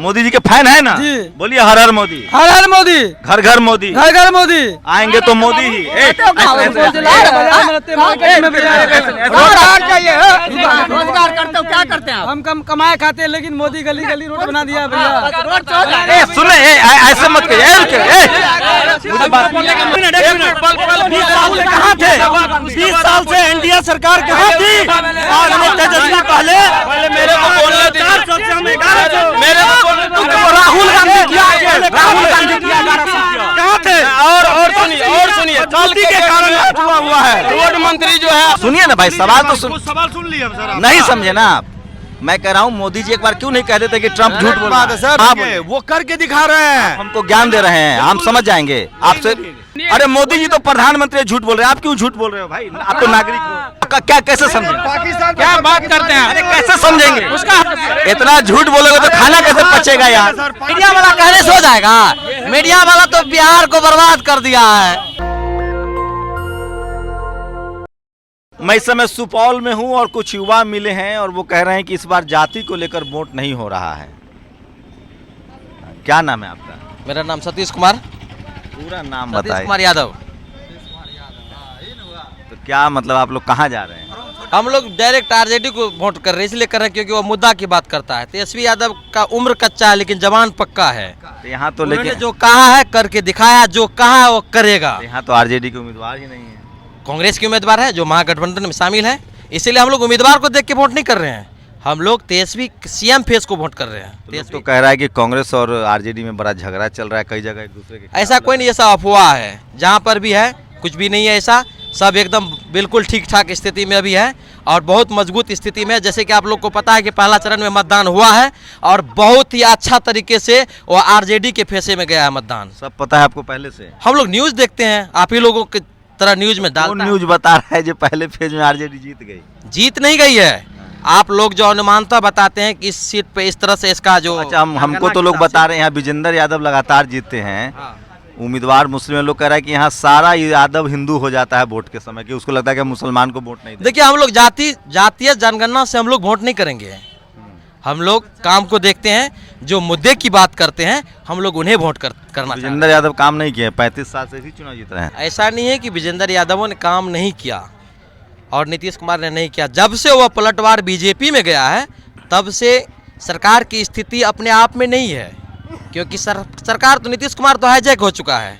मोदी जी के फैन है ना जी। बोलिए हर हर मोदी, हर हर मोदी, घर घर मोदी, घर घर मोदी। आएंगे तो मोदी ही। रोजगार करते हो, क्या करते हैं आप? हम कम कमाए खाते हैं, लेकिन मोदी गली गली रोड बना दिया भैया। सुने ऐसे मत कहिए। मुझे बात कहाँ थे 20 साल से एनडीए सरकार कहाँ थी? आज में तेजस्वी पहले मेरे को बोलने मेरे को राहुल गांधी किया, राहुल गांधी किया, कहाँ थे? और सुनिए गलती के कारण हुआ है। रोड मंत्री जो है, सुनिए ना भाई, सवाल तो सवाल सुन लिए हम सर। नहीं समझे ना आप। मैं कह रहा हूँ मोदी जी एक बार क्यों नहीं कह देते कि ट्रम्प झूठ बोल रहा है सर, हाँ बोलिए। वो करके दिखा रहे हैं। हमको ज्ञान दे रहे हैं, हम समझ जाएंगे आपसे। अरे मोदी जी तो प्रधानमंत्री झूठ बोल रहे हैं, आप क्यों झूठ बोल रहे हो भाई? आप तो नागरिक हो, क्या कैसे समझेंगे? पाकिस्तान क्या बात करते हैं? अरे कैसे समझेंगे उसका इतना झूठ बोलोगे तो खाना कैसे पचेगा यार? मीडिया वाला कहने से हो जाएगा? मीडिया वाला तो बिहार को बर्बाद कर दिया है। मैं इस समय सुपौल में हूं और कुछ युवा मिले हैं और वो कह रहे हैं कि इस बार जाति को लेकर वोट नहीं हो रहा है। क्या नाम है आपका? मेरा नाम सतीश कुमार, पूरा नाम सतीश बताइए। कुमार यादव। तो क्या मतलब आप लोग कहाँ जा रहे हैं? हम लोग डायरेक्ट आरजेडी को वोट कर रहे हैं, इसलिए कर रहे हैं क्योंकि वो मुद्दा की बात करता है। तेजस्वी यादव का उम्र कच्चा है लेकिन जवान पक्का है। तो यहाँ तो उन्होंने लेकिन जो कहा है करके दिखाया, जो कहा है वो करेगा। यहाँ तो आरजेडी के उम्मीदवार ही नहीं है। कांग्रेस के उम्मीदवार है जो महागठबंधन में शामिल है, इसीलिए हम लोग उम्मीदवार को देख के वोट नहीं कर रहे हैं। हम लोग तेजस्वी सीएम फेस को वोट कर रहे हैं। तो लोग तो कह रहा है कि कांग्रेस और आरजेडी में बड़ा झगड़ा चल रहा है, कई जगह एक दूसरे के ऐसा कोई नहीं, ऐसा अफवाह है। जहाँ पर भी है कुछ भी नहीं है ऐसा, सब एकदम बिल्कुल ठीक ठाक स्थिति में अभी है और बहुत मजबूत स्थिति में है। जैसे कि आप लोग को पता है कि पहला चरण में मतदान हुआ है और बहुत ही अच्छा तरीके से वो आरजेडी के फेसे में गया है मतदान। सब पता है आपको पहले से? हम लोग न्यूज़ देखते हैं, आप ही लोगों की तरह न्यूज़ में डालता है। न्यूज बता रहा है जो पहले फेज में आरजेडी जीत गई। जीत नहीं गई है, आप लोग जो अनुमानता बताते हैं कि इस सीट पे इस तरह से इसका जो अच्छा हमको तो लोग बता रहे हैं यहाँ विजेंद्र यादव लगातार जीतते हैं उम्मीदवार मुस्लिम लोग कह रहा है कि यहाँ सारा यादव हिंदू हो जाता है वोट के समय, कि उसको लगता है कि मुसलमान को वोट नहीं दें। देखिए हम लोग जातीय जनगणना से हम लोग वोट नहीं करेंगे। हम लोग काम को देखते हैं, जो मुद्दे की बात करते हैं हम लोग उन्हें वोट करना चाहते हैं। विजेंद्र यादव काम नहीं किए, 35 साल से ही चुनाव जीत रहे हैं। ऐसा नहीं है कि विजेंद्र यादव ने काम नहीं किया और नीतीश कुमार ने नहीं किया। जब से वह पलटवार बीजेपी में गया है तब से सरकार की स्थिति अपने आप में नहीं है, क्योंकि सरकार तो नीतीश कुमार तो हाईजैक हो चुका है।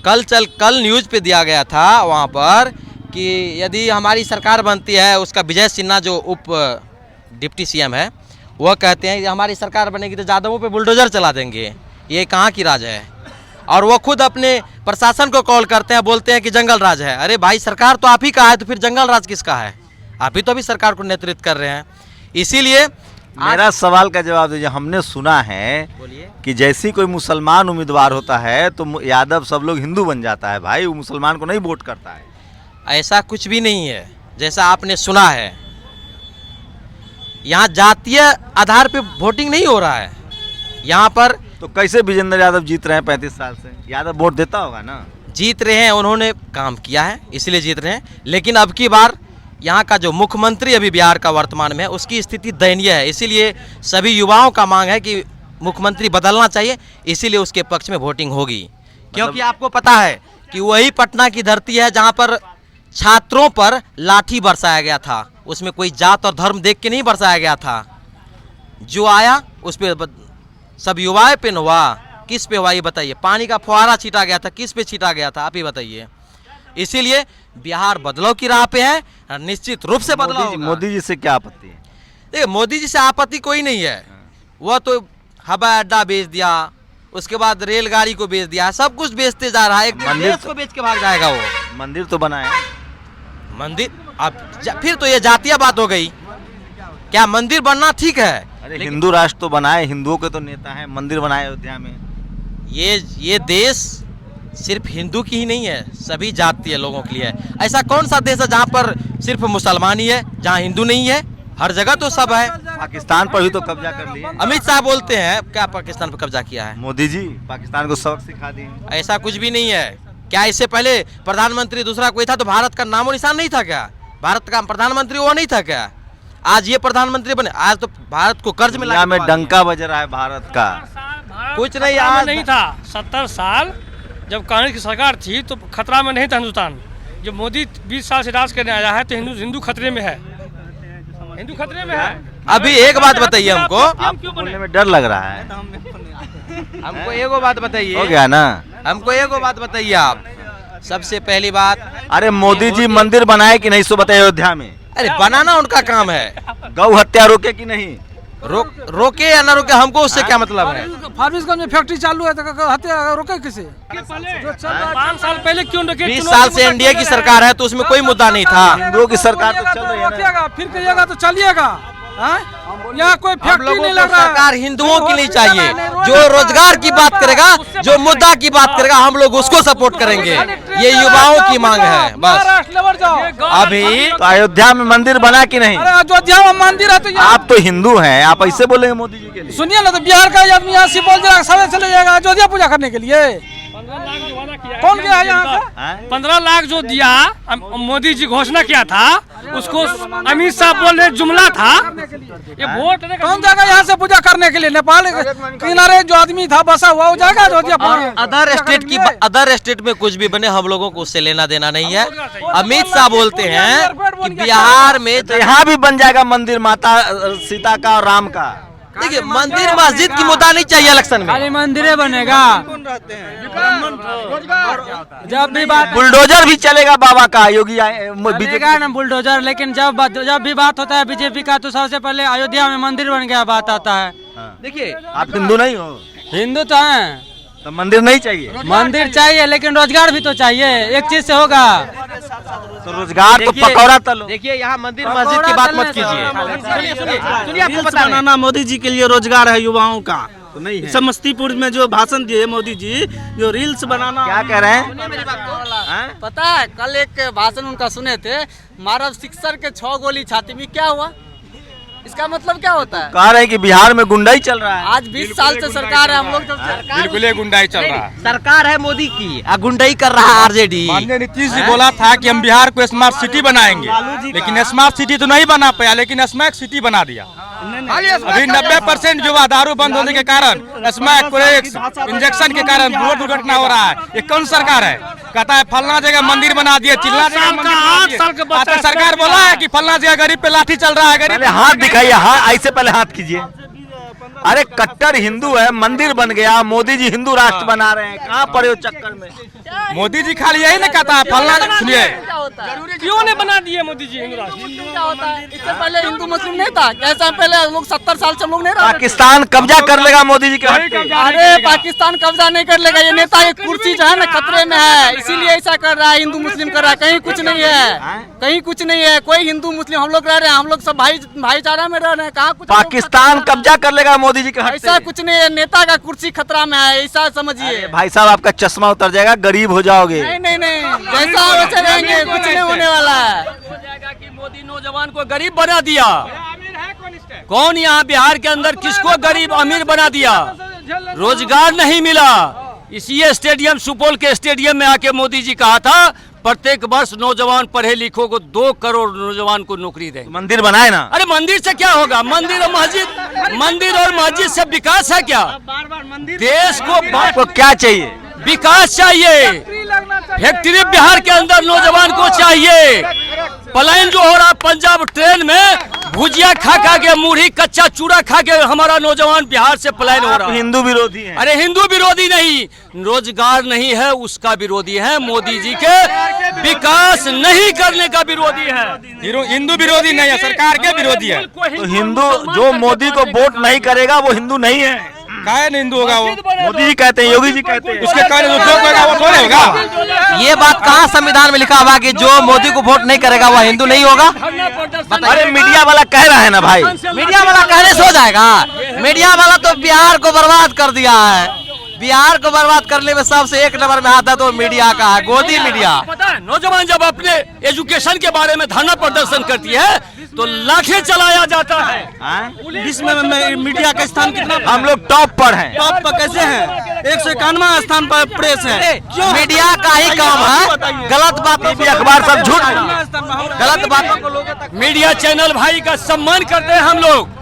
कल न्यूज़ पे दिया गया था वहाँ पर कि यदि हमारी सरकार बनती है, उसका विजय सिन्हा जो उप डिप्टी सीएम है वह कहते हैं कि हमारी सरकार बनेगी तो यादवों पे बुलडोजर चला देंगे। ये कहाँ की राज है? और वो खुद अपने प्रशासन को कॉल करते हैं, बोलते हैं कि जंगल राज है। अरे भाई सरकार तो आप ही का है, तो फिर जंगल राज किसका है? आप ही तो अभी सरकार को नेतृत्व कर रहे हैं। इसीलिए मेरा सवाल का जवाब दीजिए। हमने सुना है कि जैसी कोई मुसलमान उम्मीदवार होता है तो यादव सब लोग हिंदू बन जाता है। भाई वो मुसलमान को नहीं वोट करता है। ऐसा कुछ भी नहीं है जैसा आपने सुना है। यहाँ जातीय आधार पे वोटिंग नहीं हो रहा है। यहाँ पर तो कैसे विजेंद्र यादव जीत रहे हैं 35 साल से? यादव वोट देता होगा ना। जीत रहे हैं, उन्होंने काम किया है इसलिए जीत रहे हैं। लेकिन अब की बार यहाँ का जो मुख्यमंत्री अभी बिहार का वर्तमान में है उसकी स्थिति दयनीय है। इसीलिए सभी युवाओं का मांग है कि मुख्यमंत्री बदलना चाहिए, इसीलिए उसके पक्ष में वोटिंग होगी। क्योंकि आपको पता है कि वही पटना की धरती है जहाँ पर छात्रों पर लाठी बरसाया गया था। उसमें कोई जात और धर्म देख के नहीं बरसाया गया था। जो आया उस पर सब युवाएं पे हुआ, किस पे हुआ ये बताइए? पानी का फुहारा छीटा गया था, किस पे छीटा गया था? आप ही बताइए। इसीलिए बिहार बदलाव की राह पे है और निश्चित रूप से बदलाव होगा। मोदी जी से क्या आपत्ति है? देखिए मोदी जी से आपत्ति कोई नहीं है। वह तो हवाई अड्डा बेच दिया, उसके बाद रेलगाड़ी को बेच दिया, सब कुछ बेचते जा रहा है। एक मंदिर देश को बेच के भाग जाएगा वो। मंदिर तो बनाए मंदिर अब फिर तो ये जातीय बात हो गई। क्या मंदिर बनना ठीक है? अरे हिंदू राष्ट्र तो बनाए, हिंदुओं के तो नेता हैं, मंदिर बनाए अयोध्या में। ये देश सिर्फ हिंदू की ही नहीं है, सभी जातीय लोगों के लिए है। ऐसा कौन सा देश है जहाँ पर सिर्फ मुसलमान ही है, जहाँ हिंदू नहीं है? हर जगह तो सब है। पाकिस्तान पर भी तो कब्जा कर लिए। अमित शाह बोलते हैं क्या पाकिस्तान पर कब्जा किया है? मोदी जी पाकिस्तान को सबक सिखा दिए। ऐसा कुछ भी नहीं है। क्या इससे पहले प्रधानमंत्री दूसरा कोई था तो भारत का नामो निशान नहीं था क्या? भारत का प्रधानमंत्री वो नहीं था क्या? आज ये प्रधानमंत्री बने, आज तो भारत को कर्ज में दुनिया में डंका बज रहा है भारत का। कुछ नहीं, खतरा में आज नहीं था। 70 साल जब कांग्रेस की सरकार थी तो खतरा में नहीं था हिंदुस्तान। जब मोदी 20 साल से राज करने आया है तो हिंदू खतरे में है, हिंदू खतरे में है। अभी एक बात बताइए हमको, आपको बोलने में डर लग रहा है। हमको एगो बात हो बताइए, गया ना। हमको एगो बात बताइए आप। सबसे पहली बात, अरे मोदी जी मंदिर बनाए कि नहीं सो बताइए अयोध्या में। अरे बनाना उनका काम है, गौ हत्या रोके कि नहीं। रोके या ना रोके हमको उससे क्या मतलब है। फारबिसगंज में फैक्ट्री चालू है तो हत्या रोके किसे? 5 साल पहले क्यों रोके? 20 साल से एनडीए की सरकार है तो उसमें कोई मुद्दा नहीं था। हिंदुओं की सरकार तो चल रही है ना। रोकिएगा, फिर कहिएगा तो चलिएगा। यहाँ कोई हम फैक्ट्री लोगों नहीं को लग रहा है। सरकार हिंदुओं की नहीं चाहिए, जो रोजगार की बात करेगा, जो मुद्दा की बात करेगा, हम लोग उसको सपोर्ट करेंगे। ये युवाओं की मांग है बस। महाराष्ट्र लेवर जाओ। अभी तो अयोध्या में मंदिर बना कि नहीं। अरे अयोध्या में मंदिर है तो यहाँ आप तो हिंदू हैं, आप ऐसे बोलेंगे मोदी जी के लिए। सुनिए ना, तो बिहार का आदमी यहाँ सुपौल जिला सवेरे चले जाएगा अयोध्या पूजा करने के लिए। 15 लाख जो वादा किया है, कौन गया यहाँ से? हैं? 15 लाख जो दिया मोदी जी घोषणा किया था, उसको अमित शाह बोल रहे जुमला था। ये वोट कौन जाएगा यहाँ से पूजा करने के लिए? नेपाल किनारे जो आदमी था बसा हुआ वो जाएगा अयोध्या पूजा अदर स्टेट में कुछ भी बने, हम लोगों को उससे लेना देना नहीं है। अमित शाह बोलते हैं कि बिहार में तो यहाँ भी बन जाएगा मंदिर माता सीता का और राम का। देखिए, मंदिर मस्जिद की मुद्दा नहीं चाहिए इलेक्शन में। खाली मंदिर बनेगा। जब भी बात बुलडोजर भी चलेगा बाबा का। योगी चलेगा ना बुलडोजर, लेकिन जब भी बात होता है बीजेपी का तो सबसे पहले अयोध्या में मंदिर बन गया बात आता है। देखिए, आप हिंदू नहीं हो हिंदू तो हैं, तो मंदिर नहीं चाहिए। मंदिर चाहिए लेकिन रोजगार भी तो चाहिए, एक चीज से होगा। तो रोजगार तो पकौड़ा तलो। देखिए यहाँ मंदिर मस्जिद की बात मत कीजिए। सुनिए आपको रील्स बता रहे हैं। बनाना मोदी जी के लिए रोजगार है युवाओं का। तो नहीं है। समस्तीपुर में जो भाषण दिए मोदी जी, जो रील्स बनाना। क्या कह रहे हैं? पता है, कल एक भाषण उनका सुने थे, मारा सिक्सर के 6 गोली छाती में, क्या हुआ? इसका मतलब क्या होता है? कह रहे हैं कि बिहार में गुंडाई चल रहा है। आज 20 साल से सरकार है, हम लोग जब बिल्कुल ये गुंडाई चल रहा है। सरकार है मोदी की, गुंडाई कर रहा है आरजेडी। माननीय नीतीश जी बोला था कि हम बिहार को स्मार्ट सिटी बनाएंगे, लेकिन स्मार्ट सिटी तो नहीं बना पाया, लेकिन स्मैक सिटी बना दिया। अभी 90% जो दारू बंद होने के कारण, स्मैक इंजेक्शन के कारण रोड दुर्घटना हो रहा है। ये कौन सरकार है? कहता है फलना जगह मंदिर बना दिए, चिल्ला जगह मंदिर बना दिए। तो सरकार बोला है कि फलना जगह गरीब पे लाठी चल रहा है। गरीब पहले हाथ दिखाइए, हाँ ऐसे पहले हाथ कीजिए। अरे कट्टर हिंदू है, मंदिर बन गया, मोदी जी हिंदू राष्ट्र बना रहे हैं। कहाँ पड़े हो चक्कर में? मोदी जी खाली यही नहीं कहता है फलना। सुनिए, क्या होता है? क्यों ने बना दिए मोदी जी हिंदू राष्ट्र? क्या होता है? इससे पहले हिंदू मुस्लिम नहीं था, कैसा पहले हम लोग 70 साल से हम लोग नहीं रहे। पाकिस्तान कब्जा कर लेगा मोदी जी के हट पे। अरे पाकिस्तान कब्जा नहीं कर लेगा, ये नेता एक कुर्सी जो है ना खतरे में है, इसीलिए ऐसा कर रहा है, हिंदू मुस्लिम कर रहा है। कहीं कुछ नहीं है, कहीं कुछ नहीं है, कोई हिंदू मुस्लिम हम लोग रह रहे हैं, हम लोग सब भाईचारा में रह रहे हैं। कहाँ कुछ पाकिस्तान कब्जा कर लेगा मोदी जी के हट ऐसा पे। कुछ नहीं है, नेता का कुर्सी खतरा में है, ऐसा समझिए। भाई साहब आपका चश्मा उतर जाएगा, गरीब हो जाओगे। नहीं, जैसा वैसे रहेंगे, कुछ नहीं होने वाला है। हो जाएगा कि मोदी नौजवान को गरीब बना दिया। कौन यहाँ बिहार के अंदर किसको गरीब अमीर बना दिया? रोजगार नहीं मिला। इसी स्टेडियम, सुपौल के स्टेडियम में आके मोदी जी कहा था प्रत्येक वर्ष नौजवान पढ़े लिखों को 2 करोड़ नौजवान को नौकरी दें। मंदिर बनाए ना। अरे मंदिर से क्या होगा? मंदिर और मस्जिद से विकास है क्या? देश को आपको क्या चाहिए? विकास चाहिए। फैक्ट्री बिहार के अंदर नौजवान को चाहिए। पलायन जो हो रहा पंजाब ट्रेन में, भुजिया खा के, मुढ़ी कच्चा चूड़ा खा के हमारा नौजवान बिहार से पलायन हो रहा है। हिंदू विरोधी हैं। अरे हिंदू विरोधी नहीं, रोजगार नहीं है उसका विरोधी है। मोदी जी के विकास नहीं करने का विरोधी है। हिंदू विरोधी नहीं है, सरकार के विरोधी है। तो हिंदू जो मोदी को वोट नहीं करेगा वो हिंदू नहीं है। काहे नहीं हिंदू होगा वो? मोदी जी कहते हैं, योगी जी कहते हैं। उसके कारण जो होगा वो थोड़े होगा। ये बात कहाँ संविधान में लिखा हुआ कि जो मोदी को वोट नहीं करेगा वह हिंदू नहीं होगा? अरे मीडिया वाला कह रहा है ना भाई। मीडिया वाला कहने से हो जाएगा? मीडिया वाला तो बिहार को बर्बाद कर दिया है। बिहार को बर्बाद करने में सबसे एक नंबर में आता तो मीडिया का है, गोदी मीडिया। पता है नौजवान जब अपने एजुकेशन के बारे में धरना प्रदर्शन करती है तो लाठें चलाया जाता है। विश्व में मीडिया का स्थान कितना? हम लोग टॉप पर हैं। टॉप पर कैसे हैं? 191 स्थान पर प्रेस है। क्यों? मीडिया का ही काम है गलत बातों को, अखबार सब झूठ, गलत बातों को लोगों तक। मीडिया चैनल भाई का सम्मान करते हैं हम लोग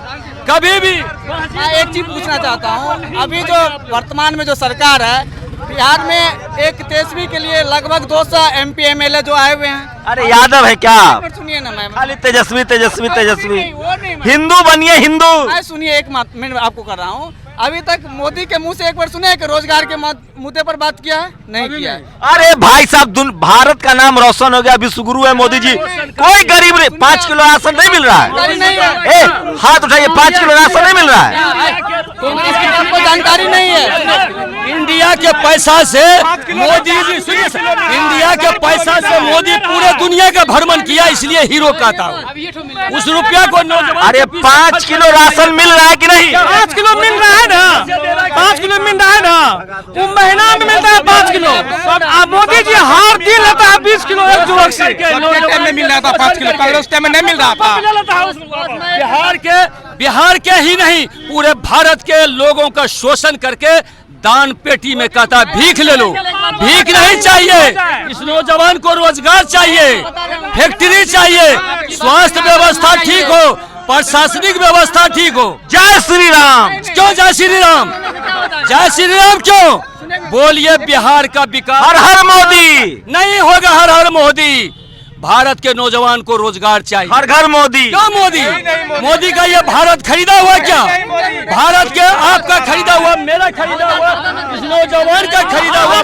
कभी भी। मैं एक चीज पूछना चाहता हूँ, अभी जो वर्तमान में जो सरकार है बिहार में, एक तेजस्वी के लिए लगभग 200 MP MLA जो आए हुए हैं। अरे यादव है क्या? सुनिए ना मैम, खाली तेजस्वी तेजस्वी तेजस्वी। वो नहीं मैम। हिंदू बनिए हिंदू। मैं सुनिए एक मिनट आपको कर रहा हूँ। अभी तक मोदी के मुंह से एक बार सुने कि रोजगार के मुद्दे पर बात किया है? नहीं किया है। अरे भाई साहब, भारत का नाम रोशन हो गया, विश्वगुरु है मोदी जी। कोई गरीब नहीं, 5 किलो राशन नहीं मिल रहा है। नहीं है। ए, हाथ उठाइए, 5 किलो राशन नहीं मिल रहा है। आपको जानकारी नहीं है। इंडिया के पैसा से मोदी जी, सुनिए सर, इंडिया के पैसा से मोदी पूरे दुनिया का भ्रमण किया, इसलिए हीरो कहता हूँ। उस रुपया को नौजवान, अरे 5 किलो राशन मिल रहा है कि नहीं? 5 किलो मिल रहा है ना, 5 किलो मिल रहा है ना, वो महीना में मिलता है 5 किलो। अब मोदी जी हर दिन लेता है 20 किलो एक जुवक से। टाइम में मिल रहा था 5 किलो, कांग्रेस टाइम में नहीं मिल रहा था। बिहार के ही नहीं पूरे भारत के लोगों का शोषण करके दान पेटी में कहता भीख ले लो। भीख नहीं चाहिए, इस नौजवान को रोजगार चाहिए, फैक्ट्री चाहिए, स्वास्थ्य व्यवस्था ठीक हो, प्रशासनिक व्यवस्था ठीक हो। जय श्री राम। क्यों जय श्री राम? जय श्री राम क्यों? बोलिए बिहार का विकास। हर हर मोदी। नहीं होगा हर हर मोदी। भारत के नौजवान को रोजगार चाहिए। हर घर मोदी। क्यों मोदी? मोदी का ये भारत खरीदा हुआ क्या? भारत के आपका खरीदा हुआ, मेरा खरीदा हुआ, इस नौजवान का खरीदा हुआ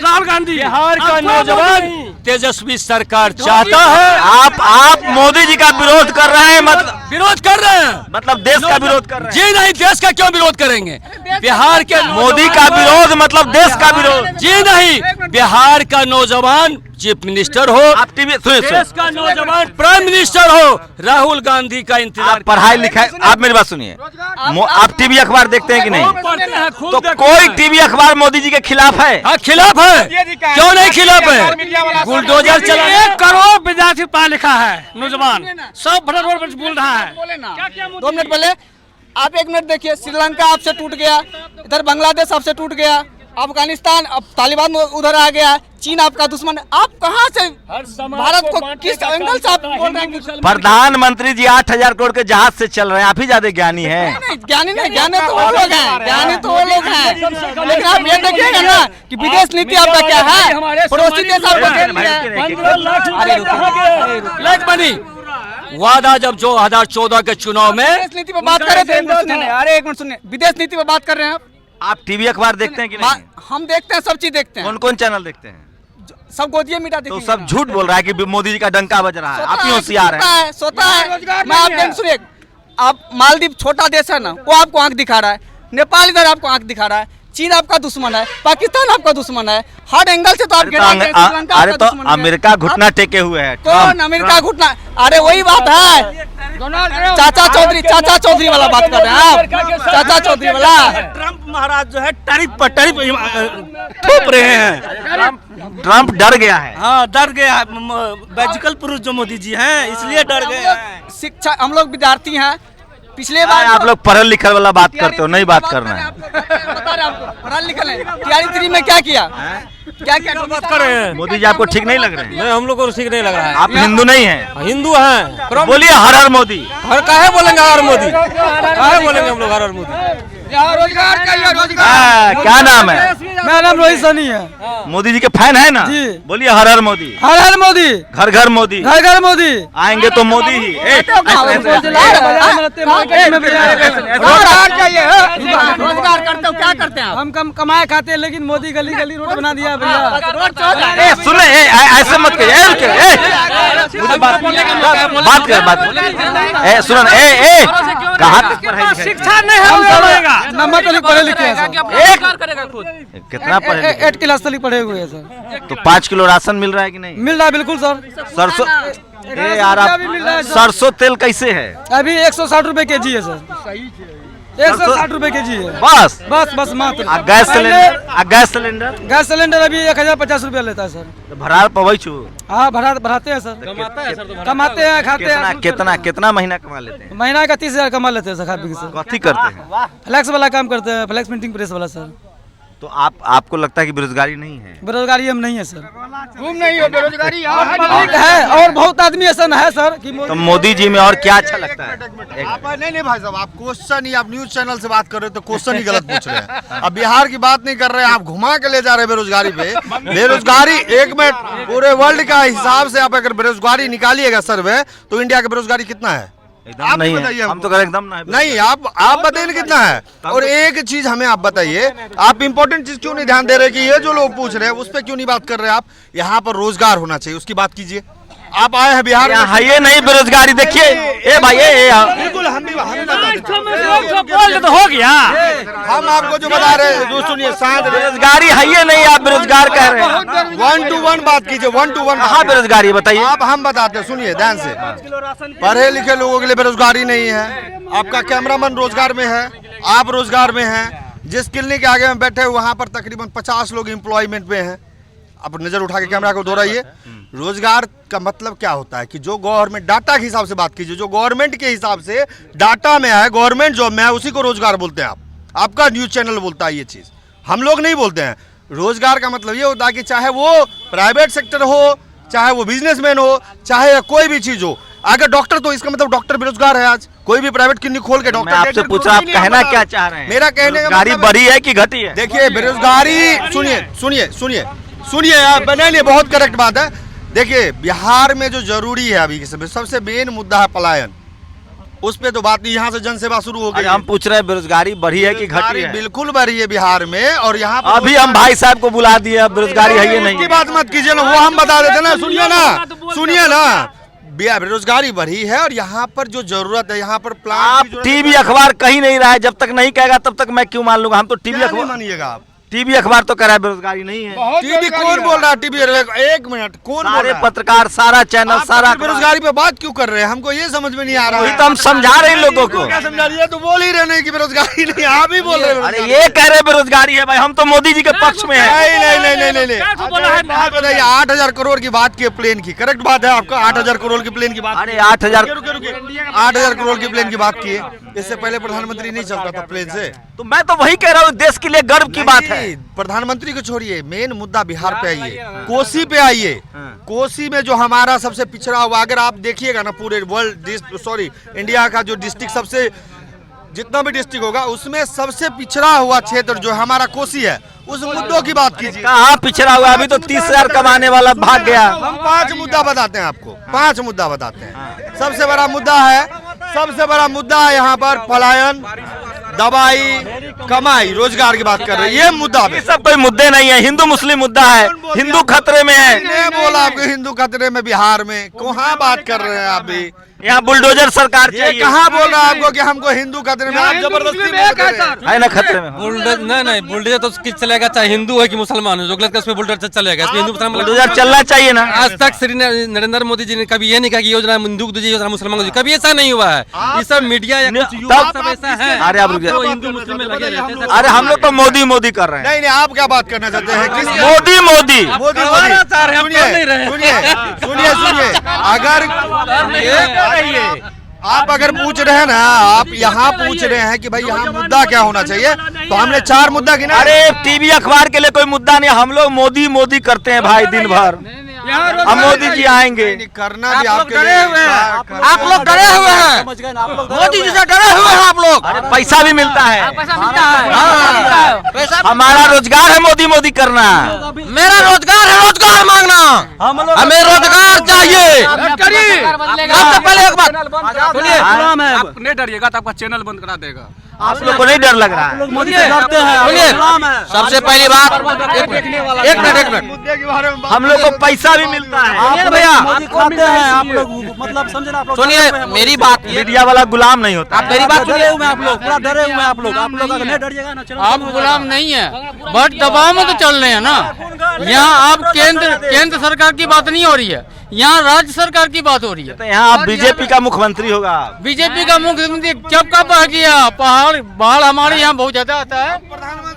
राहुल गांधी। बिहार का नौजवान तेजस्वी सरकार चाहता है। आप मोदी जी का विरोध कर रहे हैं, मतलब विरोध कर रहे हैं, मतलब देश का विरोध कर रहे हैं। जी नहीं, देश का क्यों विरोध करेंगे? बिहार के मोदी का विरोध मतलब देश का विरोध। जी नहीं, बिहार का नौजवान चीफ मिनिस्टर हो, आप टीवी सुनिए, देश का नौजवान प्राइम मिनिस्टर हो, राहुल गांधी का इंतजार। आप पढ़ाई लिखाई, आप मेरी बात सुनिए, आप टीवी अखबार देखते हैं कि नहीं? तो कोई टीवी अखबार मोदी जी के खिलाफ है? हाँ खिलाफ है, क्यों नहीं खिलाफ है? बुलडोजर चला। 1 करोड़ विद्यार्थी पढ़ा लिखा है नौजवान, सब भर रोड पर बोल रहा है। 2 मिनट पहले आप 1 मिनट देखिए, श्रीलंका आपसे टूट गया, इधर बांग्लादेश आपसे टूट गया, अफगानिस्तान, अब तालिबान उधर आ गया, चीन आपका दुश्मन। आप कहाँ से भारत को किस एंगल से आप बोल रहे हैं? प्रधानमंत्री जी 8000 करोड़ के जहाज से चल रहे हैं, आप ही ज्यादा ज्ञानी हैं। ज्ञानी नहीं, ज्ञानी तो वो लोग हैं, ज्ञानी तो वो लोग हैं, लेकिन आप ये देखिएगा ना कि विदेश नीति आपका क्या है, पड़ोसी देश आपको क्या बनी वादा जब 2014 के चुनाव में विदेश नीति पर बात कर रहे थे। अरे 1 मिनट सुनिए, विदेश नीति पर बात कर रहे हैं आप टीवी अखबार देखते हैं कि नहीं? हम देखते हैं, सब चीज देखते हैं। कौन कौन चैनल देखते हैं? सब गोदिया मीठा तो सब झूठ बोल रहा है कि मोदी जी का डंका बज रहा है। आप ही होशियार हैं। सोता है। मैं आप सुनिए, आप मालदीव छोटा देश है ना, वो आपको आंख दिखा रहा है, नेपाल इधर आपको आंख दिखा रहा है, चीन आपका दुश्मन है, पाकिस्तान आपका दुश्मन है, हर एंगल से तो आप अरे तो अमेरिका घुटना टेके हुए है। कौन अमेरिका घुटना? अरे वही बात है, चाचा चौधरी वाला बात कर रहे हैं आप, चाचा चौधरी वाला। ट्रम्प महाराज जो है टैरिफ पर टैरिफ थोप रहे हैं। ट्रम्प डर गया है। हाँ डर गया है, बैजिकल पुरुष जो मोदी जी हैं इसलिए डर गए हैं। शिक्षा, हम लोग विद्यार्थी हैं, पिछले बार आप लोग पढ़ल लिखल वाला बात करते हो, नहीं बात करना है। पढ़ा लिखल है, तैयारी 3 में क्या किया? क्या क्या बात कर रहे हैं? मोदी जी आपको ठीक नहीं लग रहे हैं? नहीं, हम लोग को ठीक नहीं लग रहा है। आप हिंदू नहीं हैं? हिंदू हैं। बोलिए हर हर मोदी। हर काहे बोलेंगे हर मोदी? काहे बोलेंगे हम लोग हर मोदी? रोजगार चाहिए, रोजगार। क्या नाम है? मेरा नाम रोहित सनी है। मोदी जी के फैन है ना? जी। बोलिए हर हर मोदी। हर हर मोदी, घर घर मोदी। घर घर मोदी। आएंगे तो मोदी ही। रोजगार चाहिए, रोजगार करते हो, क्या करते हैं आप? हम कम कमाए खाते हैं, लेकिन मोदी गली गली रोड बना दिया भैया। सुन ऐसे मत कहिए, मुझे बात कर सुन कहाँ तक पढ़ाई लिखाई? शिक्षा नहीं है, नंबर तो पढ़े लिखे हैं सर। कितना पढ़े? 8 क्लास तक पढ़े हुए हैं सर। तो 5 किलो राशन मिल रहा है कि नहीं? मिल रहा है बिल्कुल सर। सरसों यार, आप सरसों तेल कैसे है? अभी 160 रुपए kg है सर। 160 रुपए के जी है। बस बस मात्र। गैस सिलेंडर गैस सिलेंडर अभी 1050 रुपया लेता है सर। तो भरार पवई छू हाँ भराते हैं सर। कमाते हैं खाते हैं। कितना महीना कमा लेते हैं? महीना का 30,000 कमा लेते हैं सर खा पी के सर। कथी करते हैं? फ्लैक्स वाला काम करते हैं, फ्लैक्स प्रिंटिंग प्रेस वाला सर। तो आपको लगता है कि बेरोजगारी नहीं है? बेरोजगारी हम नहीं है सर। तुम नहीं हो बेरोजगारी है और बहुत आदमी ऐसा है सर कि तो मोदी जी में और क्या अच्छा लगता है? नहीं भाई साहब, आप क्वेश्चन ही आप न्यूज चैनल से बात कर रहे हो तो क्वेश्चन ही गलत पूछ रहे हैं। अब बिहार की बात नहीं कर रहे हैं, आप घुमा के ले जा रहे हैं बेरोजगारी पे। बेरोजगारी एक मिनट, पूरे वर्ल्ड का हिसाब से आप अगर बेरोजगारी निकालिएगा सर्वे तो इंडिया की बेरोजगारी कितना है? एकदम नहीं है। हम तो कह रहे एकदम नहीं, आप बताइए कितना है। और एक चीज हमें आप बताइए, आप इंपॉर्टेंट चीज क्यों नहीं ध्यान दे रहे कि ये जो लोग पूछ रहे हैं उस पर क्यों नहीं बात कर रहे? आप यहाँ पर रोजगार होना चाहिए उसकी बात कीजिए। आप आए हैं बिहार में, है ये नहीं बेरोजगारी। देखिए ए भाई बिल्कुल हम भी बोल तो हो गया। हम आपको जो बता रहे हैं सुनिए, शांत बेरोजगारी है ये नहीं, आप बेरोजगार कह रहे हैं। 1 to 1 बात कीजिए, 1 to 1। कहाँ बेरोजगारी है बताइए? आप हम बताते हैं, सुनिए ध्यान से। पढ़े लिखे लोगों के लिए बेरोजगारी नहीं है। आपका कैमरामैन रोजगार में है, आप रोजगार में हैं। जिस क्लिनिक के आगे में बैठे वहां पर तकरीबन 50 लोग एम्प्लॉयमेंट में हैं। आप नजर उठा के कैमरा को दोहराइए। रोजगार का मतलब क्या होता है कि जो गवर्नमेंट डाटा के हिसाब से बात कीजिए, जो गवर्नमेंट के हिसाब से डाटा में है, गवर्नमेंट जॉब में है, उसी को रोजगार बोलते हैं। आपका न्यूज चैनल बोलता है ये चीज, हम लोग नहीं बोलते हैं। रोजगार का मतलब ये होता है कि चाहे वो प्राइवेट सेक्टर हो, चाहे वो बिजनेसमैन हो, चाहे कोई भी चीज हो। अगर डॉक्टर, तो इसका मतलब डॉक्टर बेरोजगार है। आज कोई भी प्राइवेट क्लिनिक खोल के डॉक्टर। मैं आपसे पूछ रहा, आप कहना क्या चाह रहे हैं? मेरा कहने का बेरोजगारी बढ़ी है कि घटी है? देखिए बेरोजगारी, सुनिए आप नहीं, बहुत करेक्ट बात है। देखिए बिहार में जो जरूरी है अभी के समय सबसे मेन मुद्दा है पलायन। उस पे तो बात नहीं, यहाँ से जनसेवा शुरू हो गई। हम पूछ रहे हैं बेरोजगारी बढ़ी है कि घटी है? बिल्कुल बढ़ी है बिहार में। और यहाँ अभी हम भाई साहब को बुला दिए, अब बेरोजगारी है ये नहीं की बात मत कीजिए ना, वो हम बता देते ना। सुनिए ना, बेरोजगारी बढ़ी है और यहाँ पर जो जरूरत है, यहाँ पर आप टीवी अखबार कहीं नहीं रहा है। जब तक नहीं कहेगा तब तक मैं क्यों मान लूंगा? हम तो टीवी अखबार मानिएगा आप। टीवी अखबार तो कह रहा है बेरोजगारी नहीं है। टीवी कौन बोल रहा है? टीवी एक मिनट, कौन बोल सारे रहा है? पत्रकार, सारा चैनल, सारा बेरोजगारी पे बात क्यों कर रहे हैं? हमको ये समझ में नहीं आ रहा वही है। तो हम समझा रहे हैं लोगों को। क्या समझा रही है? तो बोल ही रहे नहीं कि बेरोजगारी नहीं, आप ही बोल रहे हैं। अरे ये कह रहे बेरोजगारी है भाई, हम तो मोदी जी के पक्ष में है। नहीं। बात बताइए, 8,000 करोड़ की बात की प्लेन की, करेक्ट बात है आपका? 8,000 करोड़ की प्लेन की बात। अरे 8,000 8,000 करोड़ की प्लेन की बात की है। इससे पहले प्रधानमंत्री नहीं चलता था प्लेन से। तो मैं तो वही कह रहा हूँ, देश के लिए गर्व की बात है। प्रधानमंत्री को छोड़िए, मेन मुद्दा बिहार पे आइए, कोसी पे आइए। कोसी में जो हमारा सबसे पिछड़ा हुआ, अगर आप देखिएगा ना पूरे इंडिया का जो डिस्ट्रिक्ट, सबसे जितना भी डिस्ट्रिक्ट होगा उसमें सबसे पिछड़ा हुआ क्षेत्र जो हमारा कोसी है, उस मुद्दों की बात कीजिए। कहाँ पिछड़ा हुआ? अभी तो 30,000 कमाने वाला भाग गया। हम 5 मुद्दा बताते हैं आपको, 5 मुद्दा बताते हैं। सबसे बड़ा मुद्दा है यहाँ पर पलायन, दवाई, कमाई, रोजगार की बात कर रहे हैं। ये मुद्दा ये सब कोई मुद्दे नहीं है, हिंदू मुस्लिम मुद्दा है। हिंदू खतरे में है। मैंने बोला आपको हिंदू खतरे में बिहार में? कहाँ बात कर रहे हैं आप भी? यहाँ बुलडोजर सरकार ये चाहिए। कहाँ बोल रहा है आपको कि हमको हिंदू खतरे में? आप जबरदस्ती बोल रहे हैं। है ना खतरे में? नहीं बुलडोजर तो किस चलेगा, चाहे हिंदू है कि मुसलमान है, जो गलत उसमें बुलडोजर चलेगा। इसमें हिंदू मुसलमान बुलडोजर चलना चाहिए ना। आज तक श्री नरेंद्र मोदी जी ने कभी ये नहीं कहा कि योजना हिंदू को दीजिए, योजना मुसलमान को दीजिए, कभी ऐसा नहीं हुआ है। ये सब मीडिया या कुछ युवा सब ऐसा है। अरे आप रुक जाओ। जो हिंदू मुस्लिम में लगे रहते हैं। अरे हम लोग तो मोदी कर रहे हैं। नहीं, आप क्या बात करना चाहते हैं? किस मोदी सुनिए, आप अगर पूछ रहे हैं ना, आप यहाँ पूछ रहे हैं कि भाई यहाँ मुद्दा क्या होना चाहिए, तो हमने 4 मुद्दा गिना। अरे टीवी अखबार के लिए कोई मुद्दा नहीं, हम लोग मोदी करते हैं भाई दिन भर। हम मोदी जी आएंगे। करना भी आपके लिए। आप लोग डरे हुए हैं, मोदी जी से डरे हुए हैं आप लोग। अरे पैसा भी मिलता है, हमारा रोजगार है मोदी करना। मेरा रोजगार है रोजगार मांगना, हमें रोजगार चाहिए। सबसे पहले एक बात सुनिए, आप नहीं डरिएगा तो आपका चैनल बंद करा देगा। आप लोग को नहीं डर लग रहा है? मोदी से डरते हैं। सुनिए, सबसे पहली बात, एक मिनट, हम लोग को पैसा भी मिलता है भैया खाते हैं आप लोग, मतलब समझे ना आप लोग। सुनिए मेरी बात, मीडिया वाला गुलाम नहीं होता। आप मेरी बात डरे हुए आप लोग, पूरा डरे हुए आप लोग। आप लोग अगर नहीं डरिएगा ना, आप गुलाम नहीं है, बट दबाव में तो चल रहे हैं ना। यहाँ आप केंद्र सरकार की बात नहीं हो रही है, यहाँ राज्य सरकार की बात हो रही है। तो यहाँ आप बीजेपी का मुख्यमंत्री होगा आप। बीजेपी का मुख्यमंत्री कब का बह गया पहाड़ बाढ़ हमारे यहाँ बहुत ज्यादा आता है।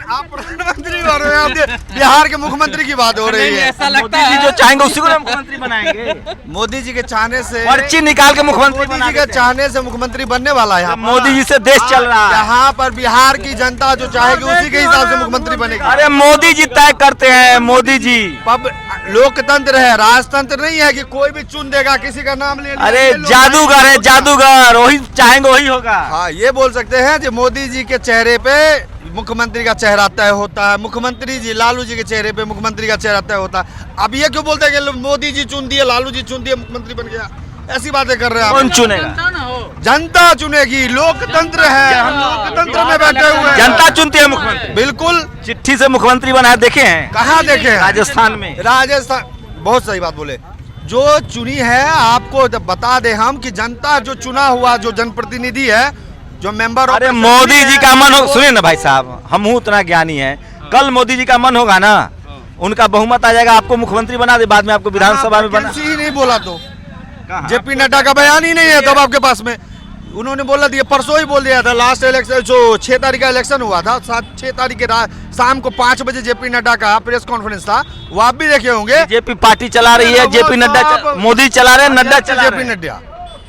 आप प्रधानमंत्री हो रहे हैं, आप बिहार के मुख्यमंत्री की बात हो रही है। ऐसा लगता है जो चाहेंगे उसी को मुख्यमंत्री बनाएंगे। मोदी जी के चाहने से, पर्ची निकाल के मुख्यमंत्री मोदी जी के चाहने से मुख्यमंत्री बनने वाला है। मोदी जी से देश चल रहा है। यहाँ पर बिहार की जनता जो चाहेगी उसी के हिसाब से मुख्यमंत्री बनेगी। अरे मोदी जी तय करते हैं, मोदी जी। लोकतंत्र है, राजतंत्र नहीं है कि कोई भी चुन देगा किसी का नाम ले। अरे जादूगर है, जादूगर, वही चाहेंगे वही होगा। हाँ, ये बोल सकते हैं कि मोदी जी के चेहरे पे मुख्यमंत्री का चेहरा तय होता है, मुख्यमंत्री जी लालू जी के चेहरे पे मुख्यमंत्री का चेहरा तय होता है। अब ये क्यों बोलते हैं कि मोदी जी चुन दिए, लालू जी चुन दिए, मुख्यमंत्री बन गया? ऐसी बातें कर रहे हैं। कौन चुनेगा? जनता चुनेगी, लोकतंत्र है, हम लोकतंत्र में बैठे हुए हैं। जनता चुनती है मुख्यमंत्री। बिल्कुल, चिट्ठी से मुख्यमंत्री बना है, देखे हैं? कहाँ देखे हैं? राजस्थान में। राजस्थान, बहुत सही बात बोले। जो चुनी है, आपको जब बता दे हम कि जनता जो चुना हुआ जो जनप्रतिनिधि है, जो मेंबर। अरे मोदी जी का मन हो, सुनिए ना भाई साहब, हम उतना ज्ञानी है, कल मोदी जी का मन होगा ना, उनका बहुमत आ जाएगा, आपको मुख्यमंत्री बना दे, बाद में आपको विधानसभा में बना। ही नहीं बोला तो जेपी नड्डा का बयान ही नहीं है तब आपके पास में। उन्होंने बोला दिया, परसों ही बोल दिया था। लास्ट इलेक्शन जो 6 तारीख का इलेक्शन हुआ था, 6 तारीख के शाम को 5 बजे जेपी नड्डा का प्रेस कॉन्फ्रेंस था, वो आप भी देखे होंगे। जेपी पार्टी चला रही है, जेपी नड्डा, मोदी चला रहे, नड्डा चला रहे। जेपी नड्डा,